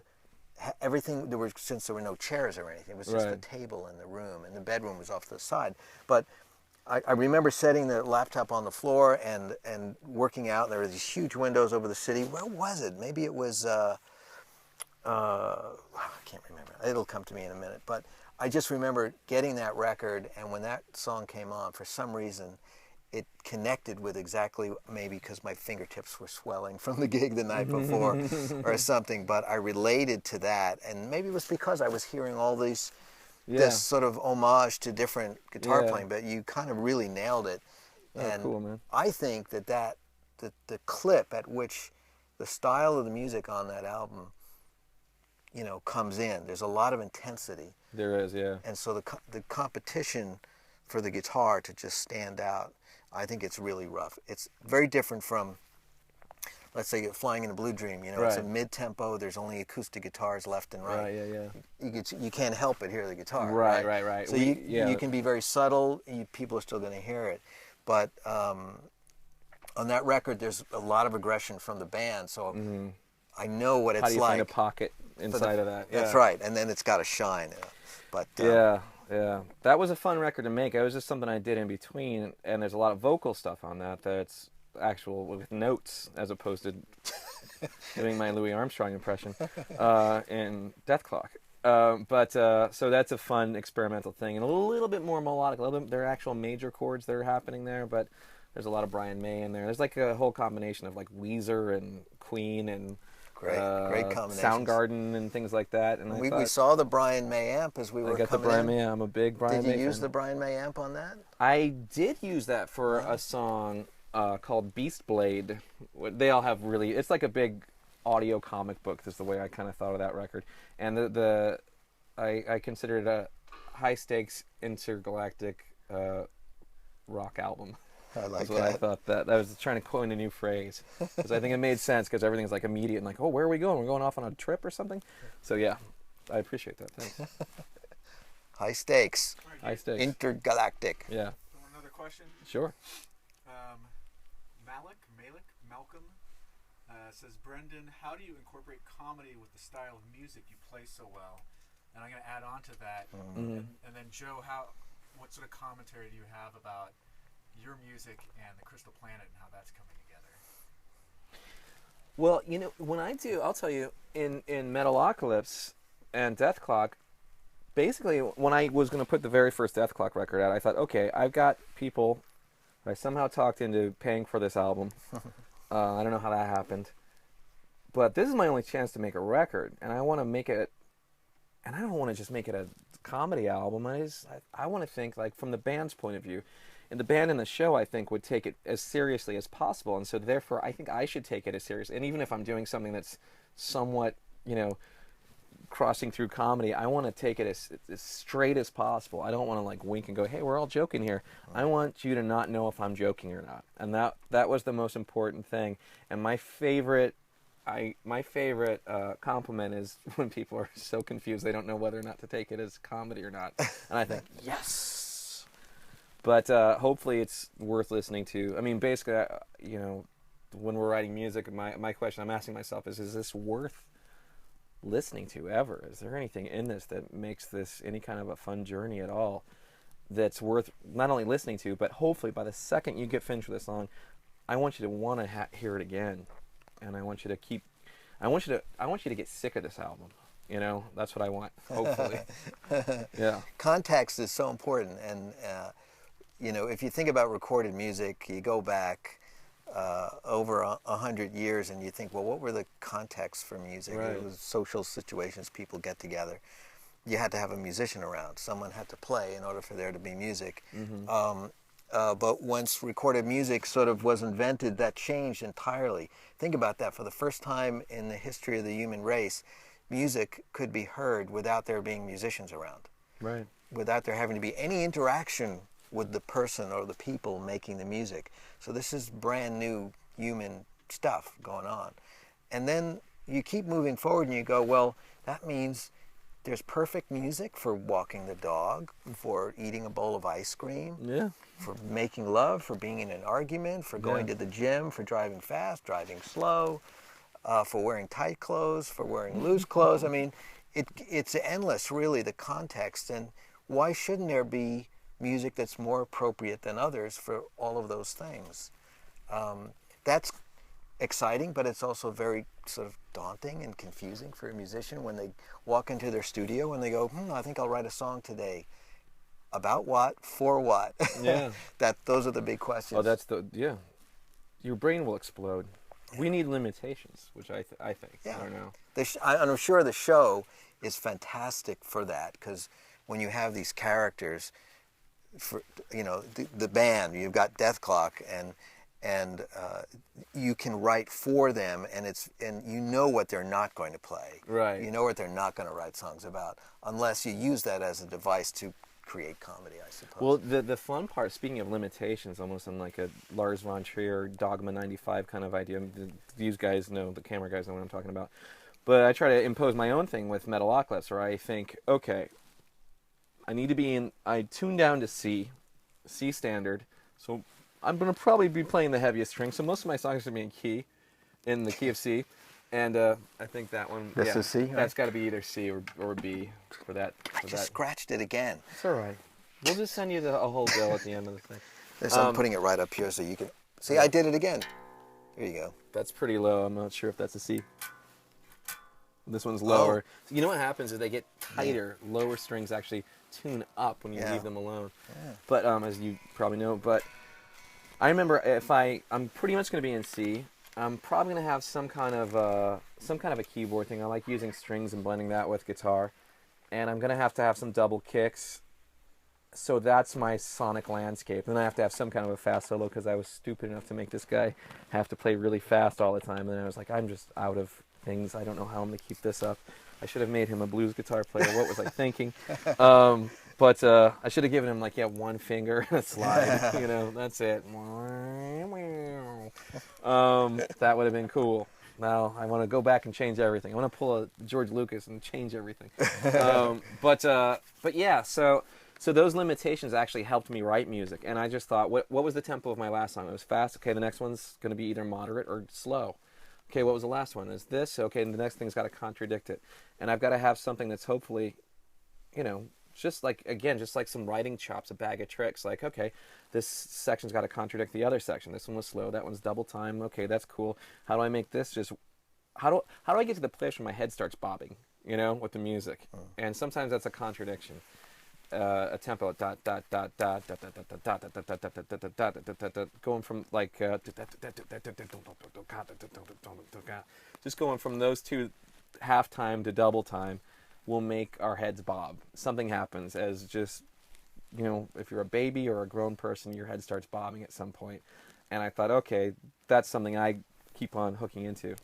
everything, since there were no chairs or anything, it was just a table in the room, and the bedroom was off to the side. But I remember setting the laptop on the floor and working out. There were these huge windows over the city. Where was it? Maybe it was, I can't remember. It'll come to me in a minute. But I just remember getting that record, and when that song came on, for some reason, it connected with exactly, maybe because my fingertips were swelling from the gig the night before or something, but I related to that. And maybe it was because I was hearing all these, this sort of homage to different guitar playing, but you kind of really nailed it. And cool, man. I think that the clip at which the style of the music on that album, you know, comes in, there's a lot of intensity. There is, yeah. And so the competition for the guitar to just stand out, I think it's really rough. It's very different from, let's say, Flying in a Blue Dream. You know, it's a mid-tempo. There's only acoustic guitars left and right. Right, yeah. You can't help but hear the guitar. Right. So you can be very subtle. People are still going to hear it. But on that record, there's a lot of aggression from the band. So I know what it's like. How do you find a pocket inside of that? Yeah. That's right. And then it's got to shine. But yeah. That was a fun record to make. It was just something I did in between, and there's a lot of vocal stuff on that that's actual with notes as opposed to doing my Louis Armstrong impression in Dethklok. So that's a fun experimental thing, and a little bit more melodic. There are actual major chords that are happening there, but there's a lot of Brian May in there. There's like a whole combination of like Weezer and Queen and great combinations. Soundgarden and things like that. And we saw the Brian May amp as we were coming in. I got the Brian May. I'm a big Brian May fan. Did you use the Brian May amp on that? I did use that for a song called Beast Blade. They all have really, it's like a big audio comic book, is the way I kind of thought of that record. And I consider it a high stakes intergalactic rock album. I like That's what I thought. That I was trying to coin a new phrase, because I think it made sense, because everything's like immediate and like, oh, where are we going? We're going off on a trip or something. So yeah, I appreciate that. Thanks. High stakes. High stakes. Intergalactic. Yeah. Another question. Sure. Malcolm says, Brendon, how do you incorporate comedy with the style of music you play so well? And I'm going to add on to that. And then Joe, what sort of commentary do you have about your music and the Crystal Planet and how that's coming together? Well, you know, when I do, I'll tell you, in Metalocalypse and Dethklok, basically, when I was going to put the very first Dethklok record out, I thought, okay, I've got people that I somehow talked into paying for this album. I don't know how that happened. But this is my only chance to make a record, and I want to make it, and I don't want to just make it a comedy album. I want to think, like, from the band's point of view. And the band and the show, I think, would take it as seriously as possible. And so, therefore, I think I should take it as serious. And even if I'm doing something that's somewhat, you know, crossing through comedy, I want to take it as straight as possible. I don't want to, like, wink and go, hey, we're all joking here. I want you to not know if I'm joking or not. And that was the most important thing. And my favorite compliment is when people are so confused they don't know whether or not to take it as comedy or not. And I think, yes. But hopefully it's worth listening to. I mean, basically, you know, when we're writing music, my question I'm asking myself is this worth listening to ever? Is there anything in this that makes this any kind of a fun journey at all that's worth not only listening to, but hopefully by the second you get finished with a song, I want you to want to hear it again, and I want you to get sick of this album. You know, that's what I want. Hopefully, yeah. Context is so important, and you know, if you think about recorded music, you go back over 100 years, and you think, well, what were the contexts for music? Right. It was social situations, people get together. You had to have a musician around. Someone had to play in order for there to be music. Mm-hmm. But once recorded music sort of was invented, that changed entirely. Think about that. For the first time in the history of the human race, music could be heard without there being musicians around. Right. Without there having to be any interaction with the person or the people making the music. So this is brand new human stuff going on. And then you keep moving forward and you go, well, that means there's perfect music for walking the dog, for eating a bowl of ice cream, Yeah. for making love, for being in an argument, for going to the gym, for driving fast, driving slow, for wearing tight clothes, for wearing loose clothes. I mean, it's endless, really, the context. And why shouldn't there be music that's more appropriate than others for all of those things? That's exciting, but it's also very sort of daunting and confusing for a musician when they walk into their studio and they go, I think I'll write a song today. About what? For what? Yeah. Those are the big questions. Oh, your brain will explode. We need limitations, which I think. Yeah. I don't know. I'm sure the show is fantastic for that, because when you have these characters, for the band, you've got Dethklok, and you can write for them, and you know what they're not going to play. Right. You know what they're not going to write songs about, unless you use that as a device to create comedy, I suppose. Well, the fun part, speaking of limitations, almost in like a Lars von Trier Dogma 95 kind of idea. These guys know, the camera guys know what I'm talking about. But I try to impose my own thing with Metalocalypse, where I think, okay, I tune down to C standard, so I'm going to probably be playing the heaviest string, so most of my songs are going to be in the key of C. And I think that one, This is C, right? That's got to be either C or B for that. I just scratched it again. It's all right. We'll just send you a whole bill at the end of the thing. I'm putting it right up here so you can see. I did it again. There you go. That's pretty low. I'm not sure if that's a C. This one's lower. So you know what happens is they get tighter. Yeah. Lower strings actually tune up when you leave them alone. Yeah. But as you probably know, but I remember if I'm pretty much going to be in C. I'm probably going to have some kind of a keyboard thing. I like using strings and blending that with guitar. And I'm going to have some double kicks. So that's my sonic landscape. And then I have to have some kind of a fast solo, because I was stupid enough to make this guy have to play really fast all the time. And I was like, I'm just out of things. I don't know how I'm going to keep this up. I should have made him a blues guitar player. What was I thinking? But I should have given him one finger and a slide. That's it. That would have been cool. Now I want to go back and change everything. I want to pull a George Lucas and change everything. But yeah, so those limitations actually helped me write music. And I just thought, what was the tempo of my last song? It was fast. Okay, the next one's going to be either moderate or slow. Okay, what was the last one? Is this? Okay, and the next thing's got to contradict it. And I've got to have something that's hopefully, just like some writing chops, a bag of tricks. Like, okay, this section's got to contradict the other section. This one was slow. That one's double time. Okay, that's cool. How do I make this just... How do I get to the place where my head starts bobbing, with the music? And sometimes that's a contradiction. A tempo, dot, dot, dot, dot, dot, dot, dot, dot, dot, dot, dot, dot, dot, dot, going from like... Just going from those two half-time to double time will make our heads bob. Something happens as just, if you're a baby or a grown person, your head starts bobbing at some point. And I thought, okay, that's something I keep on hooking into.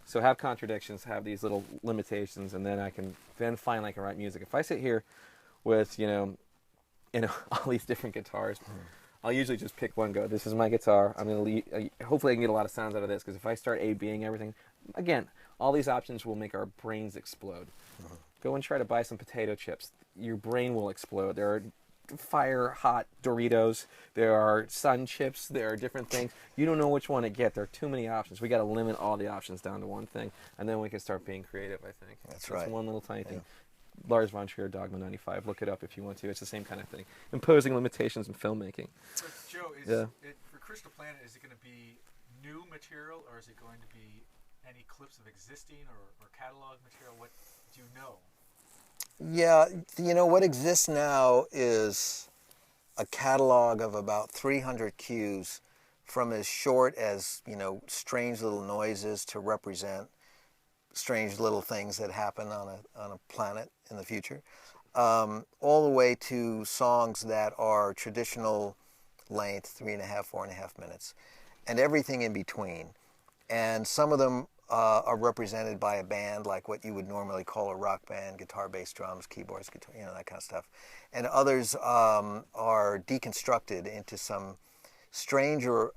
So have contradictions, have these little limitations, and then finally I can write music. If I sit here with, all these different guitars, I'll usually just pick one, go, this is my guitar. I'm going to hopefully I can get a lot of sounds out of this, because if I start A-Bing everything, again, all these options will make our brains explode. Go and try to buy some potato chips. Your brain will explode. There are fire hot Doritos, there are sun chips, there are different things. You don't know which one to get. There are too many options. We got to limit all the options down to one thing, and then we can start being creative, I think. That's right. One little tiny thing. Lars von Trier, Dogma 95. Look it up if you want to. It's the same kind of thing. Imposing limitations in filmmaking. So, Joe, for Crystal Planet, is it going to be new material, or is it going to be any clips of existing or catalog material? What do you know? Yeah, you know, what exists now is a catalog of about 300 cues, from as short as, you know, strange little noises to represent strange little things that happen on a planet in the future, all the way to songs that are traditional length, 3.5, 4.5 minutes, and everything in between. And some of them are represented by a band, like what you would normally call a rock band: guitar, bass, drums, keyboards, guitar, you know, that kind of stuff. And others are deconstructed into some stranger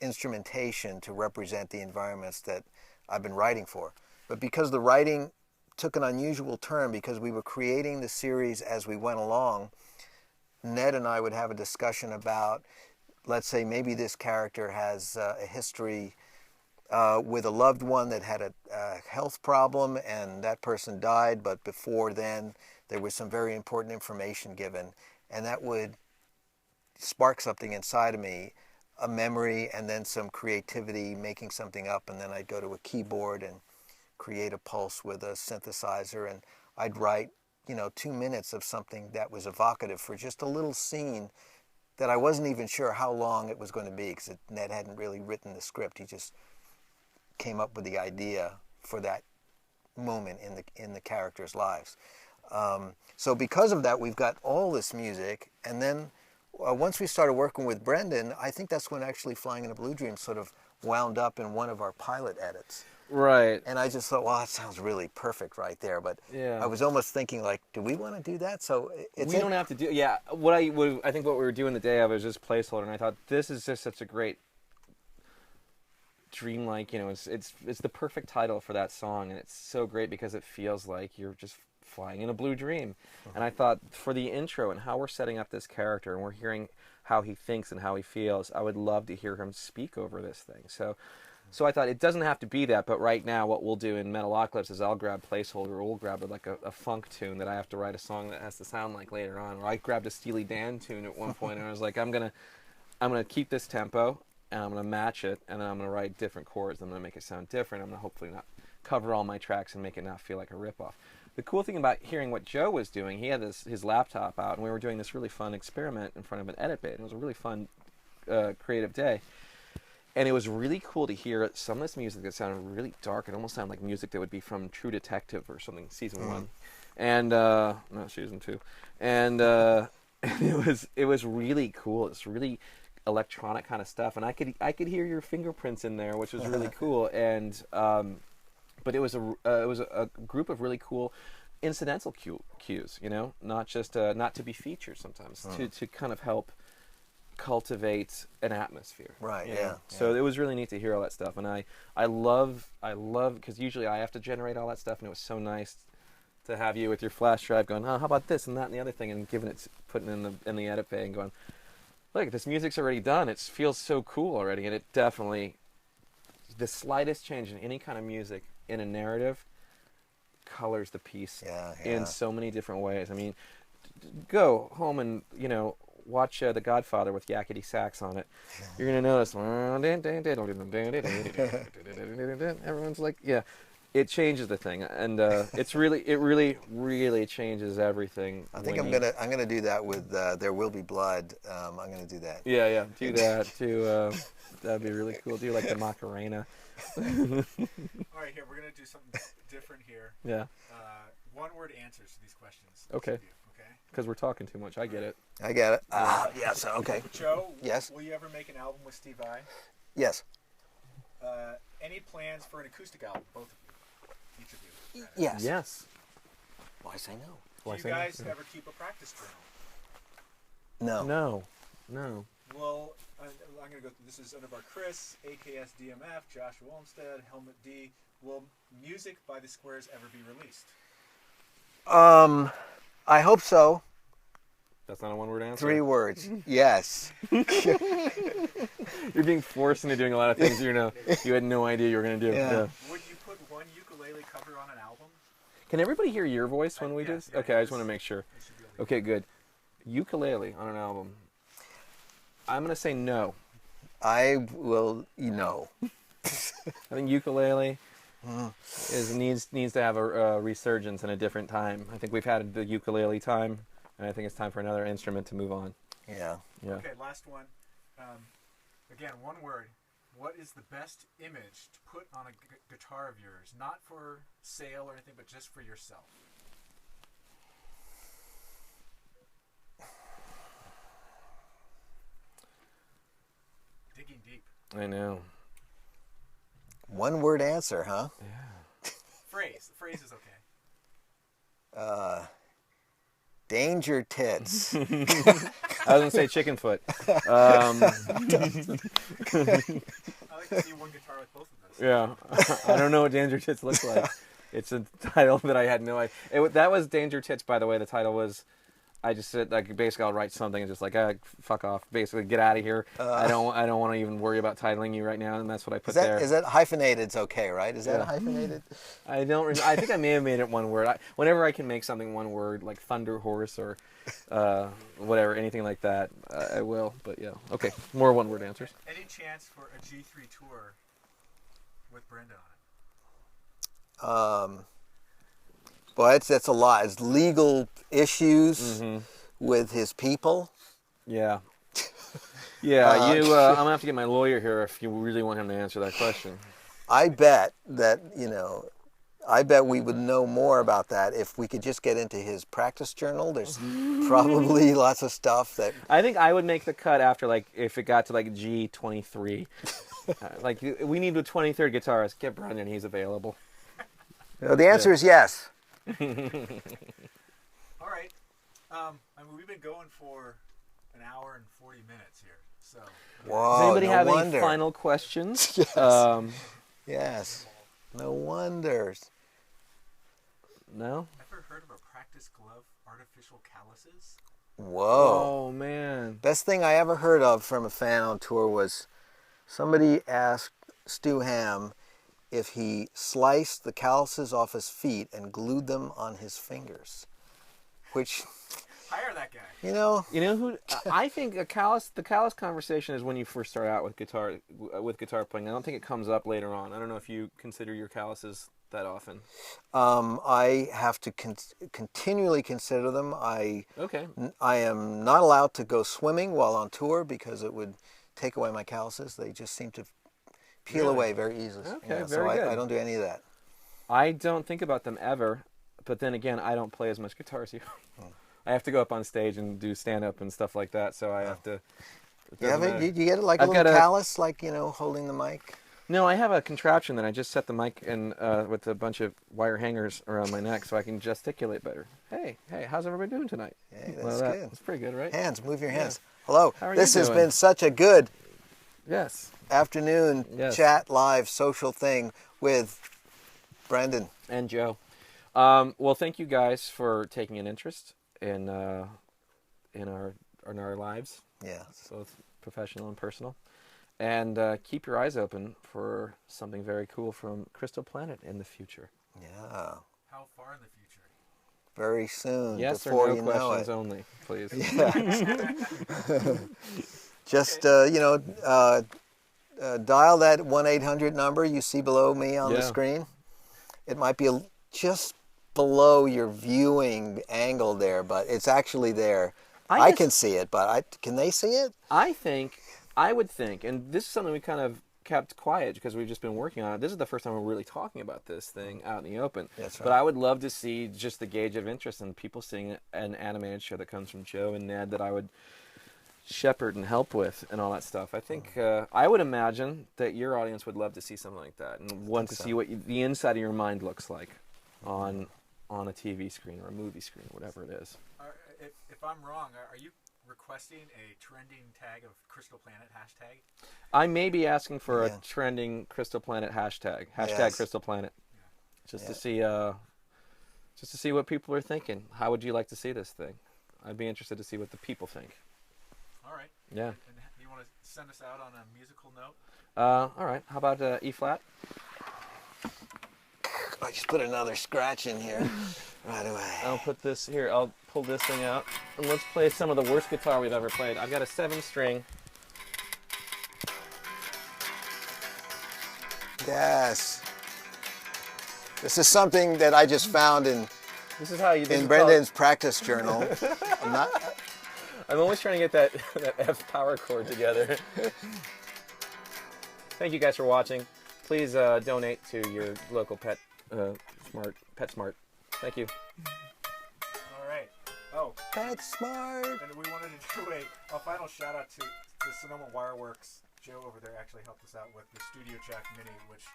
instrumentation to represent the environments that I've been writing for. But because the writing took an unusual turn, because we were creating the series as we went along, Ned and I would have a discussion about, let's say, maybe this character has a history with a loved one that had a health problem, and that person died, but before then there was some very important information given, and that would spark something inside of me, a memory, and then some creativity, making something up, and then I'd go to a keyboard and create a pulse with a synthesizer, and I'd write, you know, 2 minutes of something that was evocative for just a little scene that I wasn't even sure how long it was going to be, because Ned hadn't really written the script. He just came up with the idea for that moment in the characters' lives. So because of that, we've got all this music, and then once we started working with Brendon, I think that's when actually Flying in a Blue Dream sort of wound up in one of our pilot edits. Right. And I just thought, well, that sounds really perfect right there. But yeah. I was almost thinking, like, do we want to do that? So we don't have to do. Yeah. I think what we were doing the day of was just placeholder, and I thought this is just such a great dreamlike. You know, it's the perfect title for that song, and it's so great because it feels like you're just flying in a blue dream. And I thought for the intro and how we're setting up this character, and we're hearing how he thinks and how he feels, I would love to hear him speak over this thing. So I thought it doesn't have to be that, but right now what we'll do in Metalocalypse is I'll grab placeholder, or we'll grab like a funk tune that I have to write a song that has to sound like later on. Or I grabbed a Steely Dan tune at one point, and I was like, I'm gonna keep this tempo, and I'm gonna match it, and then I'm gonna write different chords, and I'm gonna make it sound different. I'm gonna hopefully not cover all my tracks and make it not feel like a ripoff. The cool thing about hearing what Joe was doing, he had his laptop out, and we were doing this really fun experiment in front of an edit bay, and it was a really fun, creative day. And it was really cool to hear some of this music that sounded really dark. It almost sounded like music that would be from True Detective or something, season 1, and no, season 2, and it was really cool. It's really electronic kind of stuff, and I could hear your fingerprints in there, which was really cool. And but it was a group of really cool incidental cues, you know, not just not to be featured sometimes, to kind of help cultivate an atmosphere. Right. Yeah. So it was really neat to hear all that stuff, and I love because usually I have to generate all that stuff, and it was so nice to have you with your flash drive going, oh, how about this and that and the other thing, and putting it in the edit bay and going, look, this music's already done. It feels so cool already, and it definitely, the slightest change in any kind of music in a narrative colors the piece in so many different ways. I mean, go home and, you know, watch The Godfather with yakety sax on it. You're gonna notice everyone's like, yeah, it changes the thing, and it really changes everything. I think I'm gonna do that with There Will Be Blood. I'm gonna do that. Yeah, do that too. That'd be really cool. Do like the Macarena. All right, here we're gonna do something different here. Yeah. One-word answers to these questions. Okay. Okay. Because we're talking too much. I get it. I get it. Yes. Okay. Joe. Yes. Will you ever make an album with Steve Vai? Yes. Any plans for an acoustic album, both of you, each of you? Yes. Yes. Why say no? Do you guys ever keep a practice journal? No. Well, I'm going to go through. This is Underbar Chris, AKS DMF, Joshua Olmsted, Helmut D. Will music by the Squares ever be released? I hope so. That's not a one-word answer. 3 words. Yes. You're being forced into doing a lot of things you had no idea you were going to do. Yeah. Would you put one ukulele cover on an album? Can everybody hear your voice when we do yes, this? yeah, Okay, I just want to make sure. It should be able to- Okay, good. Ukulele on an album. I'm going to say no. I will, I think ukulele needs to have a resurgence in a different time. I think we've had the ukulele time, and I think it's time for another instrument to move on. Yeah. Yeah. Okay, last one. Again, one word. What is the best image to put on a guitar of yours? Not for sale or anything, but just for yourself. Digging deep. I know. 1 word answer, huh? Yeah. Phrase. The phrase is okay. Danger tits. I was going to say chicken foot. I like to see one guitar with both of those. Yeah. I don't know what Danger Tits looks like. It's a title that I had no idea. That was Danger Tits, by the way. The title was, I just said, like, basically I'll write something and just like, fuck off. Basically, get out of here. I don't want to even worry about titling you right now, and that's what I put there. Is that hyphenated's okay, right? Is that hyphenated? I think I may have made it one word. Whenever I can make something one word, like Thunder Horse or whatever, anything like that, I will. But yeah, okay, more one-word answers. Any chance for a G3 tour with Brendon on it? Well, that's a lot. It's legal issues with his people. Yeah. Yeah, I'm gonna have to get my lawyer here if you really want him to answer that question. I bet that, we would know more about that if we could just get into his practice journal. There's probably lots of stuff that... I think I would make the cut after, like, if it got to, like, G23. Like, we need a 23rd guitarist. Get Brendon, he's available. No, the answer is yes. All right. We've been going for an hour and 40 minutes here. So. Whoa, Does anybody have wonder. any final questions? Yes. Yes. No wonders. No? Ever heard of a practice glove artificial calluses? Whoa. Oh, man. Best thing I ever heard of from a fan on tour was somebody asked Stu Hamm if he sliced the calluses off his feet and glued them on his fingers. Which, Hire that guy. You know who? I think the callus conversation is when you first start out with guitar playing. I don't think it comes up later on. I don't know if you consider your calluses that often. I have to continually consider them. Okay. I am not allowed to go swimming while on tour because it would take away my calluses. They just seem to peel away very easily. Okay, so very good. I don't do any of that. I don't think about them ever, but then again, I don't play as much guitar as you. I have to go up on stage and do stand-up and stuff like that, so I have to... You get it like a little callus, like, holding the mic? No, I have a contraption that I just set the mic in with a bunch of wire hangers around my neck so I can gesticulate better. Hey, how's everybody doing tonight? Hey, that's good. That's pretty good, right? Hands, move your hands. Yeah. Hello. How are this you has doing? been such a good afternoon chat live social thing with Brendon. And Joe. Well, thank you guys for taking an interest in our lives. Yeah. Both professional and personal. And keep your eyes open for something very cool from Crystal Planet in the future. Yeah. How far in the future? Very soon. Yes before or no you know questions it. only, please. Yeah. Just, dial that 1-800 number you see below me on the screen. It might be just below your viewing angle there, but it's actually there. I can see it, but can they see it? I would think, and this is something we kind of kept quiet because we've just been working on it. This is the first time we're really talking about this thing out in the open. That's right. But I would love to see just the gauge of interest in people seeing an animated show that comes from Joe and Ned that I would shepherd and help with and all that stuff. I think I would imagine that your audience would love to see something like that and want to see what the inside of your mind looks like on a TV screen or a movie screen, whatever it is. If I'm wrong, are you requesting a trending tag of Crystal Planet hashtag? I may be asking for a trending Crystal Planet hashtag Crystal Planet, just to see what people are thinking. How would you like to see this thing? I'd be interested to see what the people think. All right. Yeah. And do you want to send us out on a musical note? All right. How about E flat? I just put another scratch in here right away. I'll put this here. I'll pull this thing out, and let's play some of the worst guitar we've ever played. I've got a 7-string. Yes. This is something that I just found in Brendon's practice journal. I'm always trying to get that F power chord together. Thank you guys for watching. Please donate to your local PetSmart. Thank you. All right. Oh, PetSmart. And we wanted to do a final shout out to Sonoma Wireworks. Joe over there actually helped us out with the Studio Jack Mini, which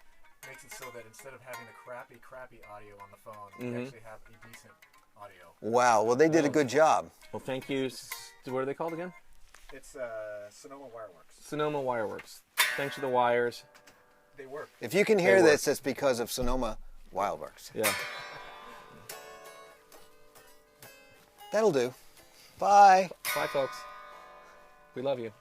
makes it so that instead of having the crappy audio on the phone, we actually have a decent audio. Wow. Well, they did a good job. Well, thank you. What are they called again? It's Sonoma Wireworks. Sonoma Wireworks. Thanks to the wires. They work. If you can hear this, it's because of Sonoma Wireworks. Yeah. That'll do. Bye. Bye, folks. We love you.